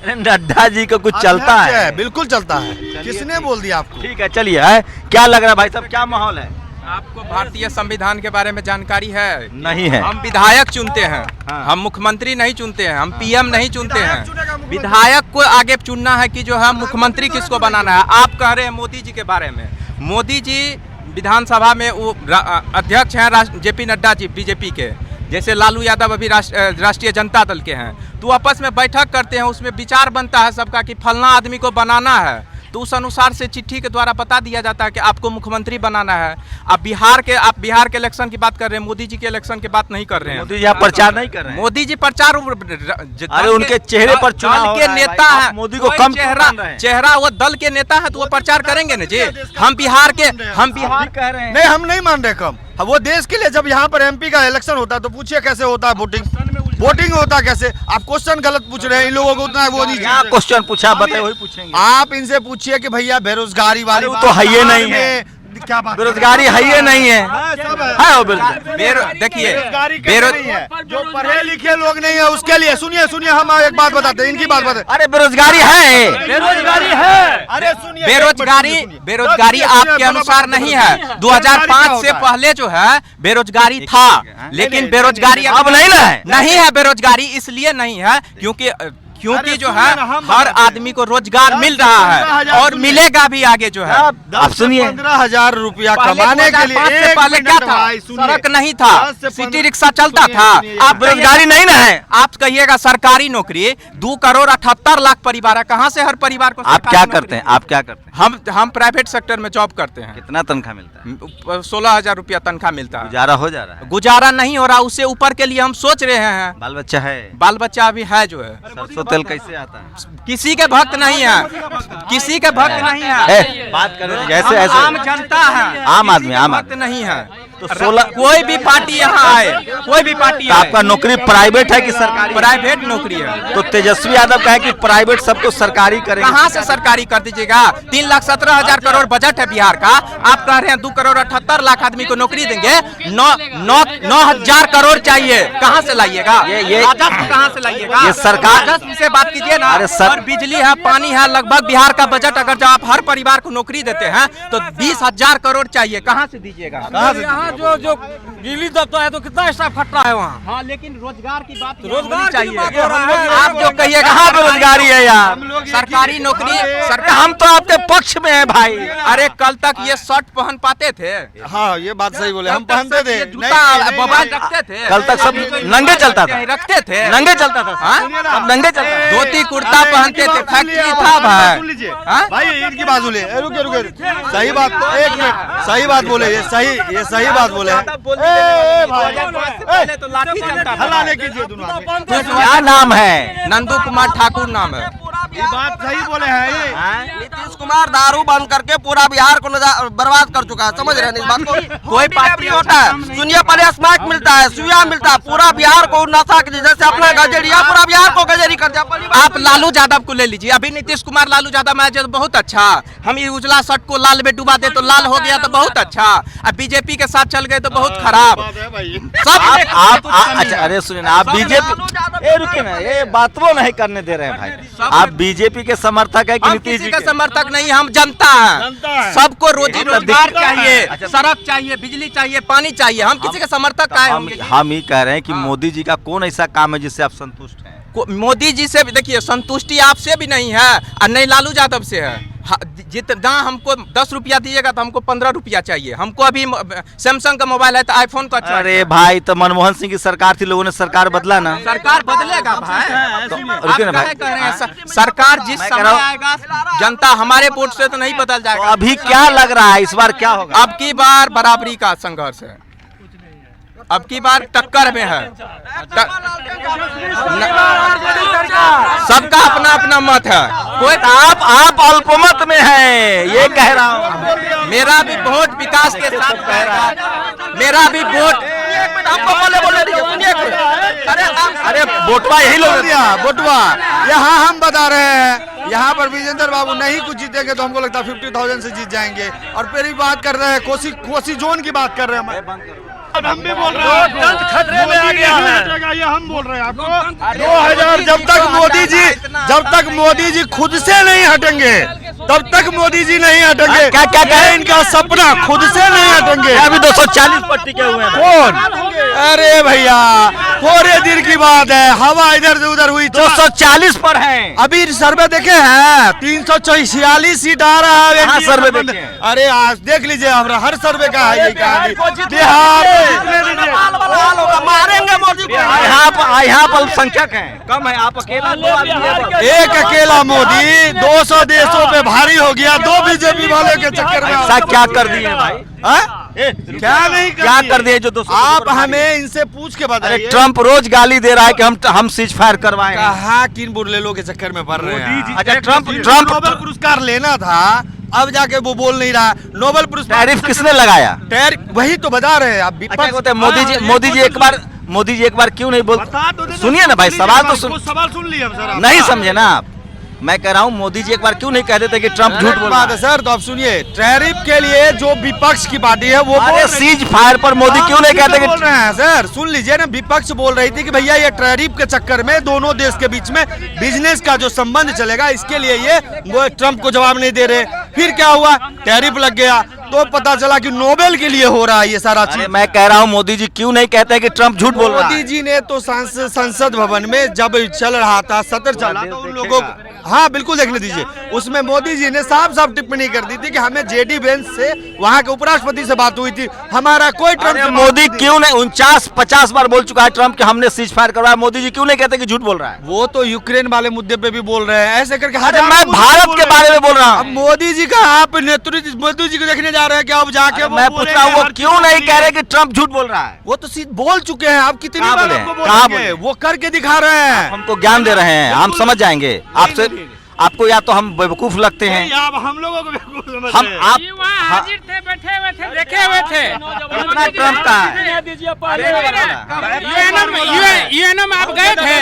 नड्डा जी का कुछ चलता है? बिल्कुल चलता है। किसने बोल दिया आपको? ठीक है, चलिए। है क्या लग रहा है भाई साहब, क्या माहौल है? आपको भारतीय संविधान के बारे में जानकारी है? नहीं है। हम विधायक चुनते हैं, हाँ। हम मुख्यमंत्री नहीं चुनते हैं, हम पीएम नहीं चुनते हैं। विधायक को आगे चुनना है कि जो है मुख्यमंत्री किसको बनाना है। आप कह रहे हैं मोदी जी के बारे में। मोदी जी विधानसभा में वो अध्यक्ष हैं जेपी नड्डा जी बीजेपी के, जैसे लालू यादव अभी राष्ट्रीय जनता दल के हैं, तो आपस में बैठक करते हैं, उसमें विचार बनता है सबका कि फलना आदमी को बनाना है, तो उस अनुसार से चिट्ठी के द्वारा बता दिया जाता है कि आपको मुख्यमंत्री बनाना है। आप बिहार के इलेक्शन की बात कर रहे हैं, मोदी जी के इलेक्शन की बात नहीं कर रहे हैं। मोदी जी आप प्रचार नहीं कर रहे हैं। मोदी जी प्रचार, अरे उनके चेहरे पर चुनाव के नेता है, मोदी को कम चेहरा वो दल के नेता है, तो वो प्रचार करेंगे ना जी। हम बिहार कह रहे हैं। नहीं, हम नहीं मान रहे कम। वो देश के लिए जब यहाँ पर एमपी का इलेक्शन होता है तो पूछिए कैसे होता है वोटिंग होता है कैसे? आप क्वेश्चन गलत पूछ रहे हैं, इन लोगों को उतना वो नहीं। क्या क्वेश्चन पूछा, बताइए, वही पूछेंगे। आप इनसे पूछिए कि भैया बेरोजगारी वाली वो तो है ही नहीं है। क्या बात? बेरोजगारी है ही नहीं है। वो देखिए, जो पढ़े लिखे लोग नहीं है उसके लिए सुनिए, हम एक बात बताते हैं, इनकी बात बताते। अरे बेरोजगारी है, अरे सुनिए, बेरोजगारी आपके अनुसार नहीं है। 2005 से पहले जो है बेरोजगारी था, लेकिन बेरोजगारी अब नहीं है। बेरोजगारी इसलिए नहीं है क्योंकि जो है हर आदमी को रोजगार मिल रहा है और मिलेगा भी आगे जो है। आप सुनिए, 15,000 रुपया कमाने के लिए पहले क्या था? सड़क नहीं था, सिटी रिक्शा चलता था। आप बेरोजगारी नहीं ना है। आप कहिएगा सरकारी नौकरी 2 करोड़ 78 लाख परिवार है, कहाँ से हर परिवार को? आप क्या करते हैं? आप क्या करते हैं? हम प्राइवेट सेक्टर में जॉब करते हैं। कितना तनख्वाह मिलता है? 16,000 रुपया तनख्वाह मिलता है। गुजारा हो जा रहा है? गुजारा नहीं हो रहा, उससे ऊपर के लिए हम सोच रहे हैं। बाल बच्चा है? बाल बच्चा अभी है जो है। सरसों तेल कैसे आता है? किसी के भक्त नहीं है, किसी के भक्त नहीं है। बात करें जैसे ऐसे आम जनता है, आम आदमी, आम भक्त नहीं है। तो 16 कोई भी पार्टी यहाँ आए, कोई भी पार्टी तो आपका नौकरी प्राइवेट है कि सरकारी? प्राइवेट नौकरी है। तो तेजस्वी यादव कहे कि प्राइवेट सबको सरकारी करेंगे। कहाँ से सरकारी कर दीजिएगा? 3,17,000 करोड़ बजट है बिहार का। आप कह रहे हैं 2 करोड़ 78 लाख आदमी को नौकरी देंगे। 9,000 करोड़ चाहिए, कहाँ से लाइएगा? ये राजस्व कहाँ से लाइएगा? ये सरकार राजस्व से बात कीजिए ना। अरे और बिजली है, पानी है, लगभग बिहार का बजट अगर जब आप हर परिवार को नौकरी देते हैं तो 20,000 करोड़ चाहिए, कहाँ से दीजिएगा? जो बिजली दफ्तर है तो कितना स्टाफ खट रहा है वहाँ। हाँ, लेकिन रोजगार की बात रोजगार चाहिए। की बात हो रहा है। आप जो कहिए कहाँ बेरोजगारी है यार? सरकारी नौकरी हम तो आपके पक्ष में है भाई। अरे कल तक ये शर्ट पहन पाते थे? हाँ, ये बात सही बोले, हम पहनते थे, मोबाइल रखते थे। कल तक सब नंगे चलता था, रखते थे, नंगे चलता था। हाँ? अब नंगे चलता था। धोती कुर्ता पहनते थे, फैक्ट्री था भाई। हाँ? भाई इनकी बात सुनिए, रुके, सही बात, एक मिनट, सही बात बोले, ये सही बात बोले। तो लाठी चलता था। हल्ला नहीं कीजिए दोनों आदमी। क्या नाम है? नंदू कुमार ठाकुर नाम है। ये बात सही बोले हैं ये। नीतीश कुमार दारू बंद करके पूरा बिहार को बर्बाद कर चुका है, समझ रहे हैं इस बात को। कोई पार्टी होता है, सुनिए पहले स्मैक मिलता है, सुइया मिलता है, पूरा बिहार को नशा के जैसे अपना गजेरिया पूरा बिहार को गजेरी कर दिया। आप लालू यादव को ले लीजिए, अभी नीतीश कुमार लालू यादव में तो बहुत अच्छा, हम ये उजला शर्ट को लाल में डुबा दे तो लाल हो गया तो बहुत अच्छा, अब बीजेपी के साथ चल गए तो बहुत खराब। सब आप अच्छा अरे सुनिए ना, आप बीजेपी रुके ना, ये बातों नहीं करने दे रहे हैं भाई। आप बीजेपी के समर्थक है कि हम नीतीश किसी जी का के? समर्थक नहीं, हम जनता है। सबको रोजी रोजगार चाहिए, सड़क चाहिए, बिजली चाहिए, पानी चाहिए, हम किसी का समर्थक का हम ये कह रहे हैं कि मोदी जी का कौन ऐसा काम है जिससे आप संतुष्ट हैं? मोदी जी से भी देखिए, संतुष्टि आपसे भी नहीं है और नहीं लालू यादव से है। जितना हमको 10 रुपया दिएगा तो हमको 15 रुपया चाहिए। हमको अभी सैमसंग का मोबाइल है तो आईफोन तो अच्छा। अरे भाई, तो मनमोहन सिंह की सरकार थी, लोगों ने सरकार बदला ना। सरकार बदलेगा भाई, तो रुकिए ना भाई, कह रहे हैं सरकार जिस समय आएगा, जनता हमारे वोट से तो नहीं बदल जाएगा। तो अभी क्या लग रहा है, इस बार क्या होगा? अब की बार बराबरी का संघर्ष है, अब की बार टक्कर में है। सबका अपना अपना मत है, कोई आप अल्पमत में हैं, ये कह रहा हूँ। मेरा भी वोट विकास के साथ है, मेरा भी वोट अरे बोटवा यही लोग दिया बोटवा। यहाँ हम बता रहे हैं, यहाँ पर विजेंद्र बाबू नहीं कुछ जीतेंगे तो हमको लगता है 50,000 से जीत जाएंगे। और फिर भी बात कर रहे हैं कोसी जोन की बात कर रहे हैं, हम भी बोल रहे हैं खतरे में आ गया है। ये हम बोल रहे हैं आपको 2000 जब तक मोदी जी खुद से नहीं हटेंगे तब तक मोदी जी नहीं हटेंगे। क्या क्या कहे? इनका सपना खुद से नहीं हटेंगे। अभी 240 पर टिके हुए हैं। कौन? अरे भैया थोड़े दिन की बात है, हवा इधर से उधर हुई, 240 पर हैं। अभी सर्वे देखे हैं 346 सीट आ रहा है। हाँ, सर्वे देखे हैं। अरे आज देख लीजिए, हमारा हर सर्वे का है ये कहानी। बिहार मारेंगे मोदी को। यहाँ पर अल्पसंख्यक हैं, कम है, आप अकेला एक अकेला मोदी 200 देशों पे भारी हो गया, 2 बीजेपी वाले के चक्कर में। ऐसा क्या कर दिए भाई? क्या नहीं क्या कर दिए जो 200? आप हमें इनसे पूछ के अरे बताइए। ट्रम्प रोज गाली दे रहा है कि हम सीज फायर करवाएं। कहा किन बुरलेलों के चक्कर में पड़ रहे हैं। अच्छा, ट्रम्प नोबेल पुरस्कार लेना था, अब जाके वो बोल नहीं रहा। नोबेल पुरस्कार टैरिफ किसने लगाया? वही तो बता रहे हैं आप। अच्छा, मोदी जी एक बार क्यों नहीं बोलते? सुनिए ना भाई, सवाल तो सुन लिए हम सर। नहीं समझे ना आप? मैं कह रहा हूँ मोदी जी एक बार क्यों नहीं कह देते कि ट्रम्प झूठ बोल रहा है? सर तो आप सुनिए, टैरिफ के लिए जो विपक्ष की पार्टी है वो अरे सीज फायर पर मोदी क्यों नहीं कहते? बोल रहे हैं सर, सुन लीजिए ना, विपक्ष बोल रही थी कि भैया ये टैरिफ के चक्कर में दोनों देश के बीच में बिजनेस का जो संबंध चलेगा, इसके लिए ये वो ट्रम्प को जवाब नहीं दे रहे। फिर क्या हुआ, टैरिफ लग गया तो पता चला कि नोबेल के लिए हो रहा है ये सारा चीज। मैं कह रहा हूँ मोदी जी क्यों नहीं कहते कि ट्रम्प झूठ बोल रहा है? मोदी जी ने तो संसद भवन में जब चल रहा था, सत्र चल रहा था, उन लोगों को, हाँ बिल्कुल देखने दीजिए, उसमें मोदी जी ने साफ साफ टिप्पणी कर दी थी कि हमें जेडी वेंस से, वहाँ के उपराष्ट्रपति से बात हुई थी, हमारा कोई ट्रम्प। मोदी क्यों नहीं 49-50 बार बोल चुका है ट्रम्प कि हमने सीज फायर करवाया, मोदी जी क्यों नहीं कहते कि झूठ बोल रहा है? वो तो यूक्रेन वाले मुद्दे पे भी बोल रहे हैं, ऐसे करके। अरे मैं भारत के बारे में बोल रहा हूँ। मोदी जी का आप नेतृत्व, मोदी जी को देखने जा रहे हैं क्या? अब जाके मैं पूछ रहा हूँ वो क्यों नहीं कह रहे कि ट्रम्प झूठ बोल रहा है? वो तो बोल चुके हैं, आप कितनी कहाँ बार बोले? आपको कहाँ बोलेंगे? बोले? वो करके दिखा रहे हैं। हमको ज्ञान दे रहे हैं, हम समझ जाएंगे आपसे। आपको या तो हम बेवकूफ लगते हैं, आप हम लोगों को बेवकूफ समझ हम रहे हैं। आप हाजिर थे, बैठे हुए थे, देखे हुए थे। कितना ट्रम्प का है? यूएनओ में आप गए थे?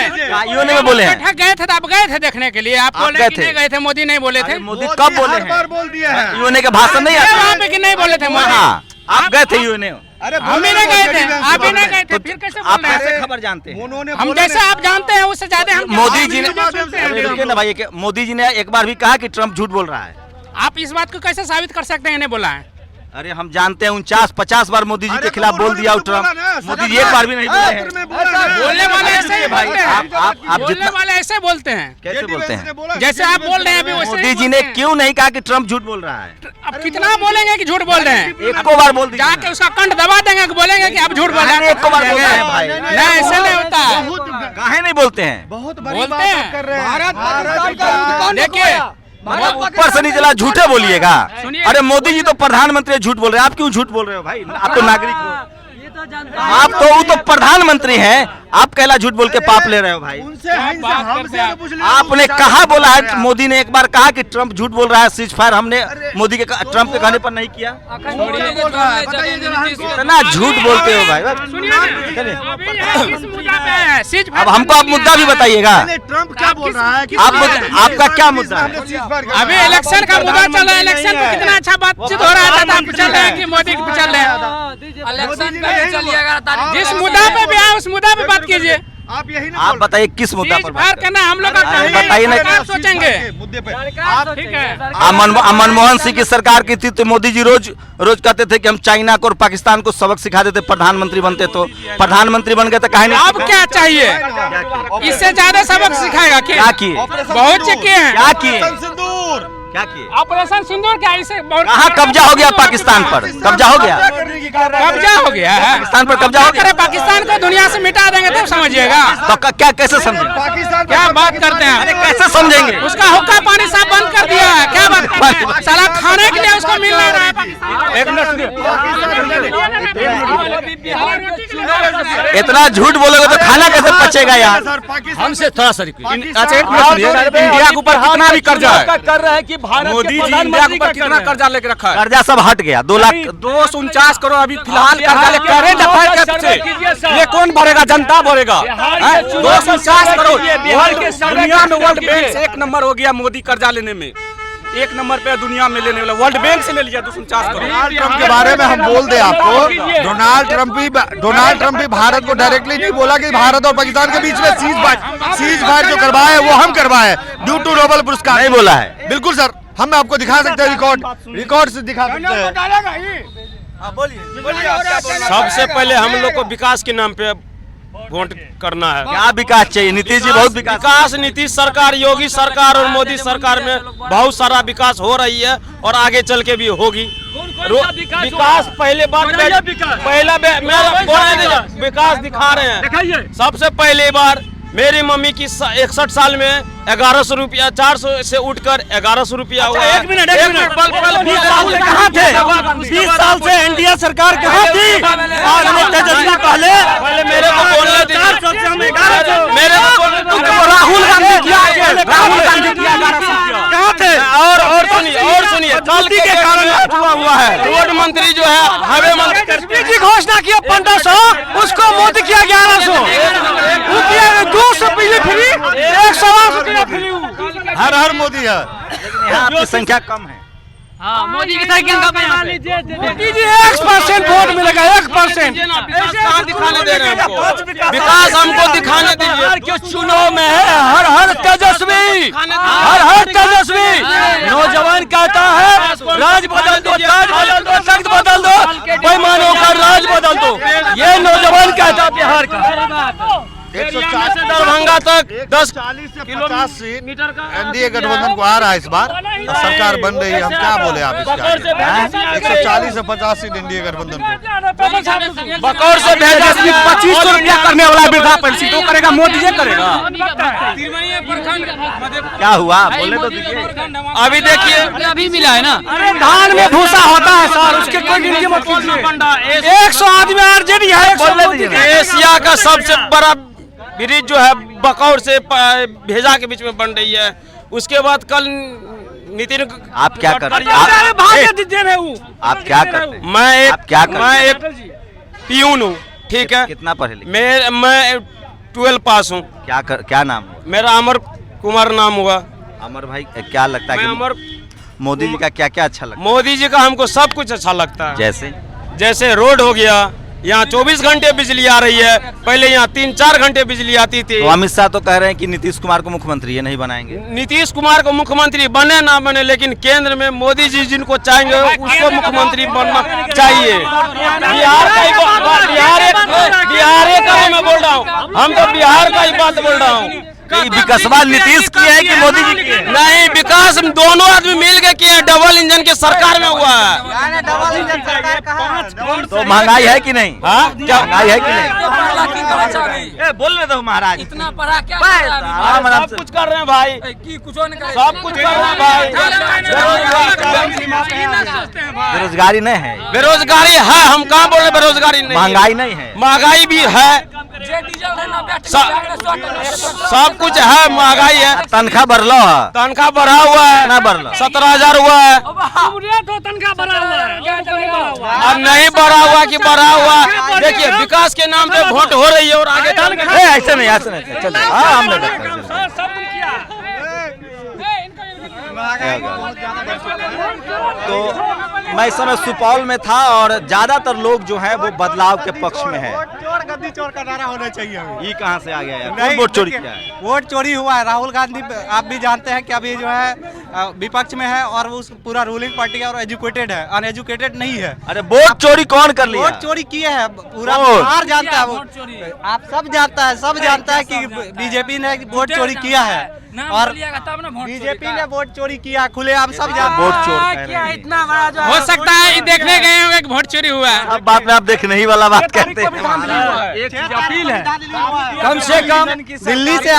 यूएनओ में बोले हैं? बैठक गए थे तो आप गए थे देखने के लिए? आप बोले गए कि थे? नहीं गए थे? मोदी नहीं बोले थे? मोदी कब बोले हर बार हैं? बोल दिए हैं। यूएनओ के भाषण नहीं वहाँ आते? पे कि नहीं बोले थे मोदी? हाँ, आप गए थे यूएनओ? अरे हम ही नहीं गए थे, आप ही नहीं गए थे, फिर कैसे आप बोल रहे हैं? कैसे खबर जानते हैं? उन्होंने हम जैसे आप जानते हैं उससे ज्यादा हम मोदी जी ने, अरे रुकिए ना भाई, मोदी जी ने एक बार भी कहा कि ट्रम्प झूठ बोल रहा है? आप इस बात को कैसे साबित कर सकते हैं? नहीं बोला है। अरे हम जानते हैं 49-50 बार मोदी जी के खिलाफ बोल दिया ट्रम्प। मोदी जी एक बार भी नहीं बोले हैं। बोलने वाले ऐसे ही भाई, बोलते हैं। आप बोलने जितना वाले ऐसे बोलते हैं, कैसे बोलते हैं? जैसे आप बोल रहे हैं अभी वैसे ही मोदी जी ने बोलते हैं। क्यों नहीं कहा कि ट्रम्प झूठ बोल रहा है? अब कितना बोलेंगे कि झूठ बोल रहे हैं? एक को बार बोल दीजिए जाके ना। उसका कंठ दबा देंगे कि बोलेंगे कि आप झूठ बोल रहे हैं। एक को बार बोल रहे हैं भाई। नहीं, ऐसे नहीं होता है। काहे नहीं बोलते हैं? बहुत बोलते हैं। देखिए, ऊपर से नहीं चला, झूठे बोलिएगा। अरे मोदी जी तो प्रधानमंत्री झूठ बोल रहे हैं, आप क्यों झूठ बोल रहे हो भाई? आप तो नागरिक हो, आप तो वो तो प्रधानमंत्री हैं, आप कहला झूठ बोल के पाप ले रहे हो भाई। आपने कहा बोला है, मोदी ने एक बार कहा कि ट्रंप झूठ बोल रहा है, सीज फायर हमने मोदी के ट्रंप के कहने पर नहीं किया। इतना झूठ बोलते हो भाई। अब हमको आप मुद्दा भी बताइएगा, ट्रंप क्या बोल रहा है कि आपका क्या मुद्दा है? अभी इलेक्शन का मुद्दा चल रहा है, इलेक्शन में कितना अच्छा बातचीत हो रहा है, चल रहे हैं कि मोदी चल रहे हैं। जिस मुद्दा पे भी है उस मुद्दा पे बात कीजिए। आप यही आप बताइए किस मुद्दा पर बात करें? करना हम लोग का बताइए ना, सोचेंगे मुद्दे पे ठीक है। मनमोहन सिंह की सरकार की थी तो मोदी जी रोज कहते थे कि हम चाइना को और पाकिस्तान को सबक सिखा देते, प्रधानमंत्री बनते तो प्रधानमंत्री बन गए तो कहे नहीं। अब क्या चाहिए, इससे ज्यादा सबक सिखाएगा क्या किए? बहुत चीज किए हैं। क्या किए? सिंदूर क्या किए? ऑपरेशन सिंदूर क्या इसे कहाँ कब्जा हो गया? पाकिस्तान पर कब्जा हो गया, कब्जा हो गया है, पाकिस्तान पर कब्जा हो गया। पाकिस्तान को दुनिया से मिटा देंगे तब समझिएगा। तो क्या कैसे समझेंगे? क्या बात करते हैं, कैसे समझेंगे? उसका हुक्का पानी सब बंद कर दिया है। क्या बात, साला खाने के लिए उसको मिल नहीं रहा है। इतना झूठ बोलोगे तो खाना कैसे पचेगा यार? हमसे थोड़ा सा इंडिया के ऊपर कितना भी कर्जा है, कर रहे हैं कि भारत मोदी जी इंडिया के ऊपर कितना कर्जा लेके रखा है? कर्जा सब हट गया, 249 करोड़ अभी फिलहाल कर्जा लेके ये कौन भरेगा? जनता भरेगा। 249 करोड़ दुनिया में वर्ल्ड बैंक से 1 नंबर हो गया मोदी कर्जा लेने में, 1 नंबर पे दुनिया में लेने वाला, वर्ल्ड बैंक से ले लिया 249 करोड़। डोनाल्ड ट्रंप के बारे में हम बोल दें आपको, डोनाल्ड ट्रंप भी भारत को डायरेक्टली नहीं बोला कि भारत और पाकिस्तान के बीच में सीज फायर जो करवाए वो हम करवाए ड्यू टू नोबेल पुरस्कार नहीं बोला है। बिल्कुल सर, हम आपको दिखा सकते हैं, रिकॉर्ड से दिखा सकते हैं। सबसे पहले हम लोग को विकास के नाम पे वोट करना है। क्या विकास चाहिए? नीतीश जी बहुत विकास नीतीश सरकार, योगी सरकार और मोदी सरकार में बहुत सारा विकास हो रही है और आगे चल के भी होगी। विकास पहले बात विकास दिखा रहे हैं। सबसे पहले बार मेरी मम्मी की 61 साल में 1100 रुपया 400 से उठकर 1100 रुपया हुआ। एक मिनट 20 साल से कहाँ थे? 20 साल से एनडीए सरकार कहाँ थी? पहले मेरे को बोलने दीजिए, मेरे को राहुल गांधी किया कहाँ थे? और सुनिए गलती के कारण हुआ है। रोड मंत्री जो है, हाईवे मंत्री घोषणा किया 1500, उसको मोदी किया 1100। 200 बिजली फ्री, 180 फ्री। हर हर मोदी है। यहाँ आपकी संख्या कम है। मोदी की संख्या कम है। मोदी जी 1% वोट मिलेगा, 1%। दिखाने दे रहे हैं हमको, विकास हमको दिखाने दीजिए। चुनाव में है हर हर तेजस्वी, हर हर तेजस्वी। नौजवान कहता है राज बदल दो, ताज बदल दो, तख्त बदल दो, बेईमानों का राज बदल दो। ये नौजवान कहता है बिहार का। 140 से दरभंगा तक 10 40 से 50 सीट एनडीए गठबंधन को आ रहा है इस बार, सरकार बन रही है। हम क्या बोले आप इसके आगे? 140 से 50 सीट एनडीए गठबंधन को। बकौर से भेजा 2500 रुपया करने वाला वृद्धा पेंशन तो करेगा, मोदी जी करेगा। क्या हुआ बोले तो दीजिए। अभी देखिए, अभी मिला है ना। अरे धान में भूसा होता है सर, उसके कोई गिनती मत कीजिए। 100 आदमी आरजेडी है। एशिया का सबसे बड़ा ब्रिज जो है बकौर से भेजा के बीच में बन रही है। उसके बाद कल नितिन, आप क्या कर रहे हैं? आप क्या कर रहे हैं? मैं एक पियून हूँ, ठीक है। कितना पढ़े लिखे? मैं 12 पास हूँ। क्या नाम है? मेरा अमर कुमार नाम हुआ। अमर भाई क्या लगता है कि मोदी जी का क्या क्या अच्छा लगता है? मोदी जी का हमको सब कुछ अच्छा लगता है। जैसे रोड हो गया, यहाँ 24 घंटे बिजली आ रही है, पहले यहाँ 3-4 घंटे बिजली आती थी। तो अमित शाह तो कह रहे हैं कि नीतीश कुमार को मुख्यमंत्री ये नहीं बनाएंगे। नीतीश कुमार को मुख्यमंत्री बने ना बने, लेकिन केंद्र में मोदी जी जिनको चाहेंगे उसको मुख्यमंत्री बनना चाहिए। बिहार का मैं बोल रहा हूँ, हम तो बिहार का ही बात बोल रहा हूँ। विकास नीतीश की है कि मोदी जी की है? नहीं, विकास दोनों आदमी मिल के किए, डबल इंजन के सरकार में हुआ है। तो महंगाई है कि नहीं? क्या महंगाई है कि नहीं? बोल रहे तो महाराज इतना पढ़ा क्या? सब कुछ कर रहे हैं भाई, सब कुछ कर रहे हैं भाई। बेरोजगारी नहीं है? बेरोजगारी है, हम कहाँ बोल रहे बेरोजगारी नहीं? महंगाई नहीं है? महंगाई भी है, सब कुछ है, महंगाई है। तनख्वाह बढ़लो है, तनख्वाह बढ़ा हुआ है ना बढ़लो 17,000 हुआ है। अब नहीं बढ़ा हुआ कि बढ़ा हुआ। देखिए विकास के नाम पे वोट हो रही है और आगे ऐसे नहीं, ऐसे नहीं, चलो हाँ हमने देखा। तो मैं इस समय सुपौल में था और ज्यादातर लोग जो है वो बदलाव के पक्ष में है। चोर गद्दी चोर का नारा होना चाहिए। ये कहाँ से आ गया यार? कौन वोट चोरी किया है? वोट चोरी हुआ है। राहुल गांधी आप भी जानते हैं कि अभी जो है विपक्ष में है और वो पूरा रूलिंग पार्टी है और एजुकेटेड है, अनएजुकेटेड नहीं है। अरे वोट चोरी कौन कर लिया? वोट चोरी किए है, पूरा बिहार जानता है। वो आप सब जानता है, सब जानता है कि बीजेपी ने वोट चोरी किया है और बीजेपी ने वोट चोरी किया खुले। आप सब जानते हैं वोट चोर इतना बड़ा जो हो सकता है ये देखने गए होंगे कि वोट चोरी हुआ है। अब बात में आप देखने ही वाला बात कहते हैं। एक अपील है, कम से कम दिल्ली से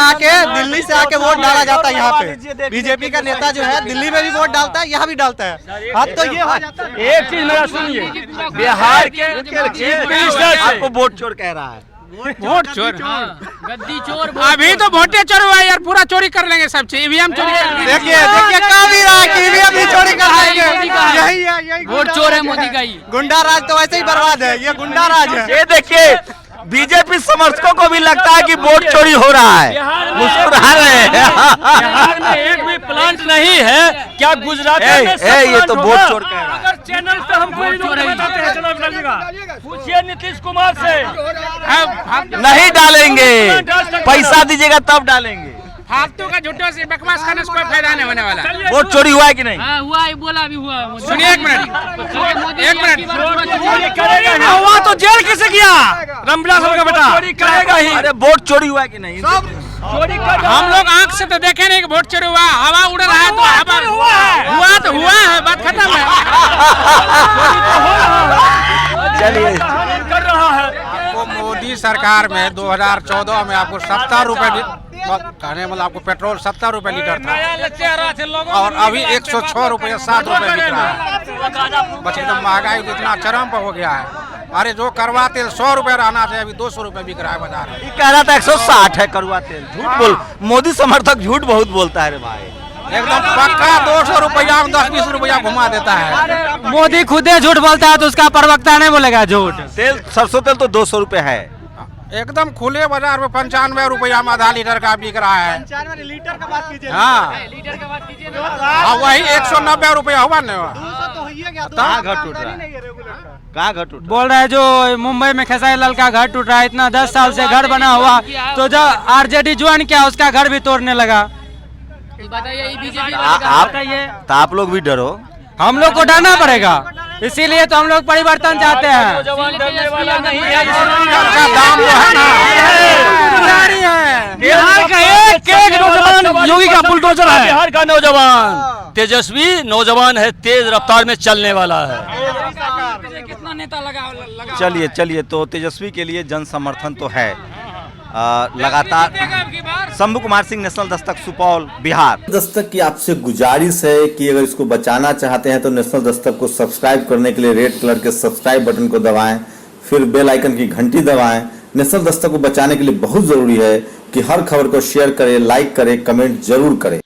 आके वोट डाला जाता है यहाँ पे। बीजेपी का नेता जो है दिल्ली में भी वोट डालता है, यहाँ भी डालता है। अब तो ये हो जाता है। एक चीज मेरा सुनिए, बिहार के आपको वोट चोर कह रहा है। वोट चोर, गद्दी चोर। अभी तो वोटे चोर हुआ यार, पूरा चोरी कर लेंगे सब चीज। ईवीएम चोरी कर लेंगे। देखिए कहा भी रहा कि ईवीएम भी चोरी कराएंगे। यही है, यही वोट चोर है मोदी का ही। गुंडा राज तो वैसे ही बर्बाद है, ये गुंडा राज है। ये देखिए बीजेपी समर्थकों को भी लगता है कि वोट चोरी हो रहा है, मुस्कुरा रहे हैं। बिहार में एक भी प्लांट नहीं है क्या? गुजरात में ये तो वोट चोर कह रहा है। अगर चैनल पे हमको बताते हैं चुनाव लड़ेगा, पूछिए नीतीश कुमार से। नहीं डालेंगे, पैसा दीजिएगा तब डालेंगे। फालतू का झूठों से बकवास करने से कोई फायदा नहीं होने वाला। वोट चोरी हुआ है कि नहीं? हुआ है, बोला भी हुआ। सुनिए एक मिनट। हुआ तो जेल कैसे गया? रामविलास का बेटा चोरी करेगा ही। अरे वोट चोरी हुआ है कि नहीं? हम लोग आंख से तो देखे नहीं कि वोट चोरी हुआ। हवा उड़ रहा है तो हवा हुआ है, बात खत्म है। चलिए कर रहा है। आपको मोदी सरकार में 2014 में आपको 70 रुपए कहने मतलब आपको पेट्रोल 70 रुपए लीटर था और अभी 106 रुपये 7 रुपए बिक रहा है। बस एकदम महंगाई तो इतना चरम पर हो गया है। अरे जो करवा तेल 100 रुपए रहना चाहिए, अभी 200 रुपए बिक रहा है बाजार में। ये कह रहा था 160 है कड़वा तेल। झूठ बोल, मोदी समर्थक झूठ बहुत बोलता है रे भाई। एकदम पक्का 200 रुपया में 10-20 रुपया घुमा देता है। मोदी खुद झूठ बोलता है तो उसका प्रवक्ता नहीं बोलेगा झूठ। तेल सरसों तेल तो 200 रुपए है। एकदम खुले बाजार में 95 रुपया में आधा लीटर का बिक रहा है। 95 लीटर का बात कीजिए। हाँ वही 190 रुपया हुआ ना। 200 तो हो ही गया। कहाँ घर टूट रहा है? कहाँ घर टूट? बोल रहा है जो मुंबई में खेसारी लाल का घर टूट रहा है। इतना 10 साल से घर बना हुआ, तो जब आरजेडी ज्वाइन किया उसका घर भी तोड़ने लगा। आप लोग भी डरो। हम लोग को डरना पड़ेगा, इसीलिए तो हम लोग परिवर्तन चाहते हैं। बिहार का एक नौजवान योगी का बुलडोजर है। बिहार का नौजवान तेजस्वी नौजवान है, तेज रफ्तार में चलने वाला है। कितना नेता लगा। चलिए तो तेजस्वी के लिए जन समर्थन तो है लगातार। शंभू कुमार सिंह, नेशनल दस्तक, सुपौल, बिहार। दस्तक की आपसे गुजारिश है कि अगर इसको बचाना चाहते हैं तो नेशनल दस्तक को सब्सक्राइब करने के लिए रेड कलर के सब्सक्राइब बटन को दबाएं, फिर बेल आइकन की घंटी दबाएं। नेशनल दस्तक को बचाने के लिए बहुत जरूरी है कि हर खबर को शेयर करें, लाइक करें, कमेंट जरूर करें।